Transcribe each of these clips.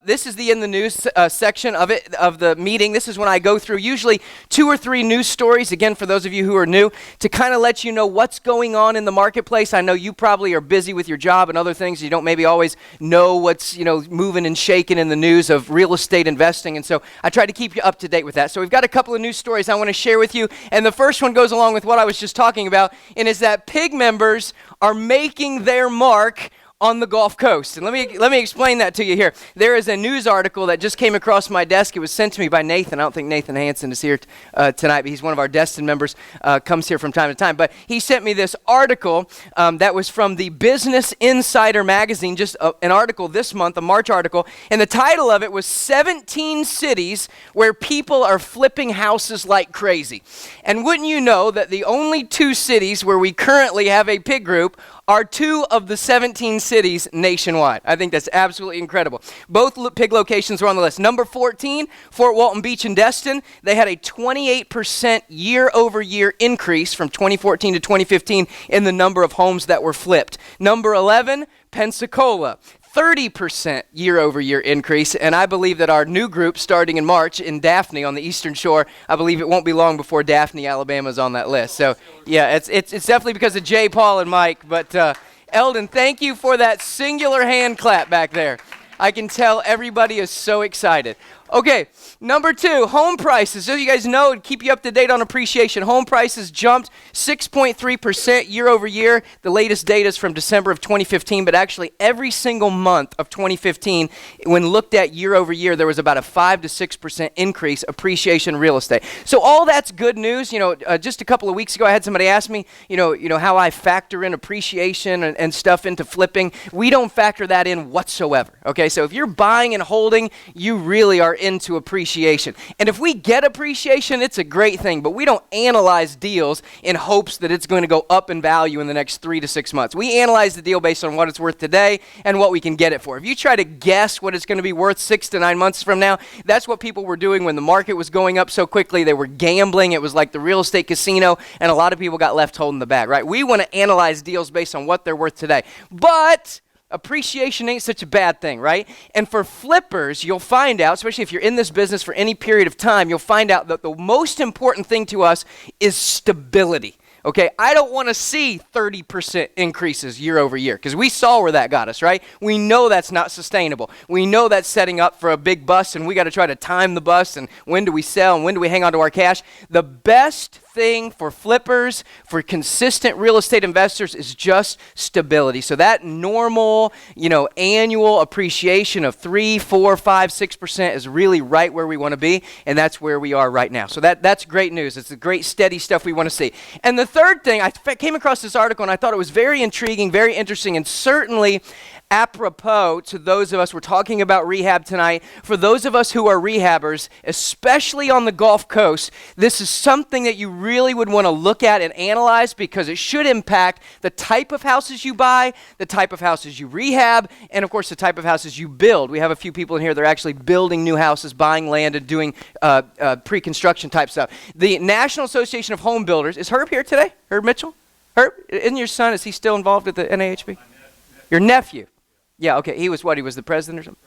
This is the in the news section of the meeting. This is when I go through usually 2 or 3 news stories, again, for those of you who are new, to kind of let you know what's going on in the marketplace. I know you probably are busy with your job and other things. You don't maybe always know what's, moving and shaking in the news of real estate investing. And so I try to keep you up to date with that. So we've got a couple of news stories I want to share with you. And the first one goes along with what I was just talking about, and is that pig members are making their mark on the Gulf Coast. And let me explain that to you here. There is a news article that just came across my desk. It was sent to me by Nathan. I don't think Nathan Hansen is here tonight, but he's one of our Destin members, comes here from time to time. But he sent me this article that was from the Business Insider magazine, just an article this month, a March article, and the title of it was 17 cities where people are flipping houses like crazy. And wouldn't you know that the only 2 cities where we currently have a pig group are 2 of the 17 cities nationwide. I think that's absolutely incredible. Both pig locations are on the list. Number 14, Fort Walton Beach in Destin. They had a 28% year-over-year increase from 2014 to 2015 in the number of homes that were flipped. Number 11, Pensacola. 30% year-over-year increase, and I believe that our new group starting in March in Daphne on the Eastern Shore, I believe it won't be long before Daphne, Alabama is on that list. So yeah, it's definitely because of Jay, Paul, and Mike, but Eldon, thank you for that singular hand clap back there. I can tell everybody is so excited. Okay, number 2, home prices. So you guys know, to keep you up to date on appreciation, home prices jumped 6.3% year over year. The latest data is from December of 2015, but actually every single month of 2015, when looked at year over year, there was about a 5 to 6% increase appreciation in real estate. So all that's good news. Just a couple of weeks ago, I had somebody ask me, how I factor in appreciation and stuff into flipping. We don't factor that in whatsoever. Okay, so if you're buying and holding, you really are into appreciation. And if we get appreciation, it's a great thing, but we don't analyze deals in hopes that it's going to go up in value in the next 3 to 6 months. We analyze the deal based on what it's worth today and what we can get it for. If you try to guess what it's going to be worth 6 to 9 months from now, that's what people were doing when the market was going up so quickly. They were gambling. It was like the real estate casino, and a lot of people got left holding the bag, right? We want to analyze deals based on what they're worth today. But appreciation ain't such a bad thing, right? And for flippers, you'll find out, especially if you're in this business for any period of time, you'll find out that the most important thing to us is stability. Okay, I don't want to see 30% increases year over year, because we saw where that got us, right? We know that's not sustainable. We know that's setting up for a big bust, and we got to try to time the bust, and when do we sell, and when do we hang on to our cash? The best thing for flippers, for consistent real estate investors, is just stability. So that normal, annual appreciation of 3, 4, 5, 6% is really right where we want to be, and that's where we are right now. So that's great news. It's the great steady stuff we want to see. And the third thing, I came across this article and I thought it was very intriguing, very interesting, and certainly apropos to those of us, we're talking about rehab tonight. For those of us who are rehabbers, especially on the Gulf Coast, this is something that you really would want to look at and analyze, because it should impact the type of houses you buy, the type of houses you rehab, and of course the type of houses you build. We have a few people in here that are actually building new houses, buying land, and doing pre-construction type stuff. The National Association of Home Builders, is Herb here today? Herb Mitchell? Herb, isn't your son, is he still involved with the NAHB? Your nephew? Yeah, okay. He was the president or something?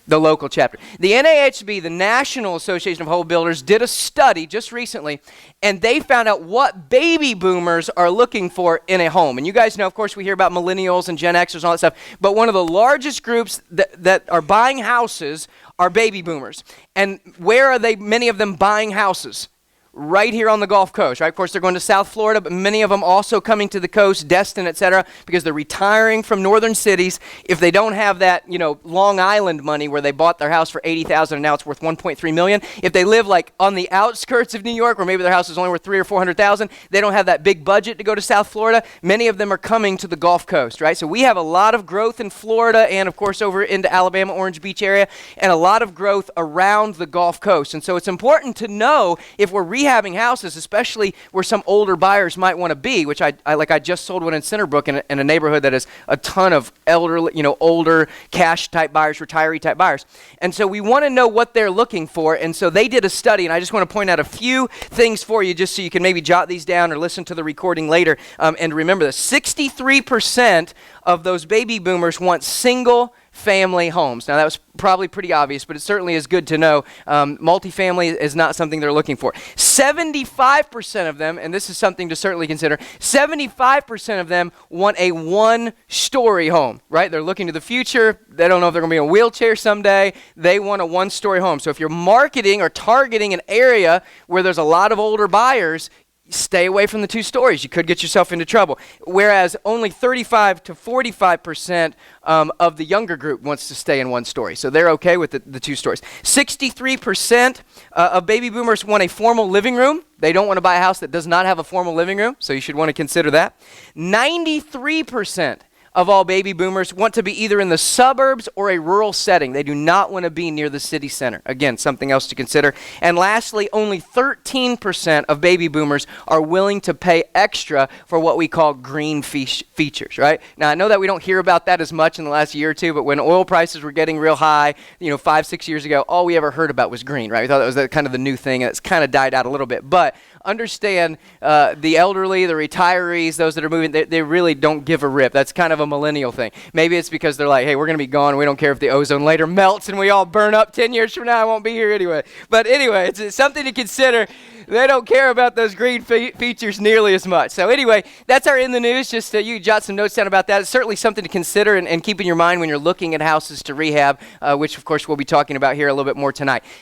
The local chapter. The NAHB, the National Association of Home Builders, did a study just recently, and they found out what baby boomers are looking for in a home. And you guys know, of course, we hear about millennials and Gen Xers and all that stuff, but one of the largest groups that are buying houses are baby boomers. And where are they, many of them, buying houses? Right here on the Gulf Coast, right? Of course, they're going to South Florida, but many of them also coming to the coast, Destin, etc., because they're retiring from northern cities. If they don't have that, Long Island money where they bought their house for $80,000 and now it's worth $1.3 million. If they live like on the outskirts of New York, where maybe their house is only worth $300,000 or $400,000, they don't have that big budget to go to South Florida. Many of them are coming to the Gulf Coast, right? So we have a lot of growth in Florida and, of course, over into Alabama, Orange Beach area, and a lot of growth around the Gulf Coast. And so it's important to know if we're rehabbing houses, especially where some older buyers might want to be, which I just sold one in Centerbrook in a neighborhood that has a ton of elderly, older cash type buyers, retiree type buyers. And so we want to know what they're looking for. And so they did a study, and I just want to point out a few things for you just so you can maybe jot these down or listen to the recording later and remember this. 63% of those baby boomers want single family homes. Now, that was probably pretty obvious, but it certainly is good to know. Multifamily is not something they're looking for. 75% of them, and this is something to certainly consider, 75% of them want a one-story home, right? They're looking to the future. They don't know if they're going to be in a wheelchair someday. They want a one-story home. So if you're marketing or targeting an area where there's a lot of older buyers, stay away from the 2 stories. You could get yourself into trouble. Whereas only 35 to 45% of the younger group wants to stay in 1 story. So they're okay with the 2 stories. 63% of baby boomers want a formal living room. They don't want to buy a house that does not have a formal living room, so you should want to consider that. 93% of all baby boomers want to be either in the suburbs or a rural setting. They do not want to be near the city center. Again, something else to consider. And lastly, only 13% of baby boomers are willing to pay extra for what we call green features, right? Now, I know that we don't hear about that as much in the last year or two, but when oil prices were getting real high, 5, 6 years ago, all we ever heard about was green, right? We thought that was kind of the new thing, and it's kind of died out a little bit. But understand the elderly, the retirees, those that are moving, they really don't give a rip. That's kind of a millennial thing. Maybe it's because they're like, hey, we're going to be gone. We don't care if the ozone later melts and we all burn up 10 years from now. I won't be here anyway. But anyway, it's something to consider. They don't care about those green features nearly as much. So anyway, that's our In the News. Just you jot some notes down about that. It's certainly something to consider and keep in your mind when you're looking at houses to rehab, which of course we'll be talking about here a little bit more tonight.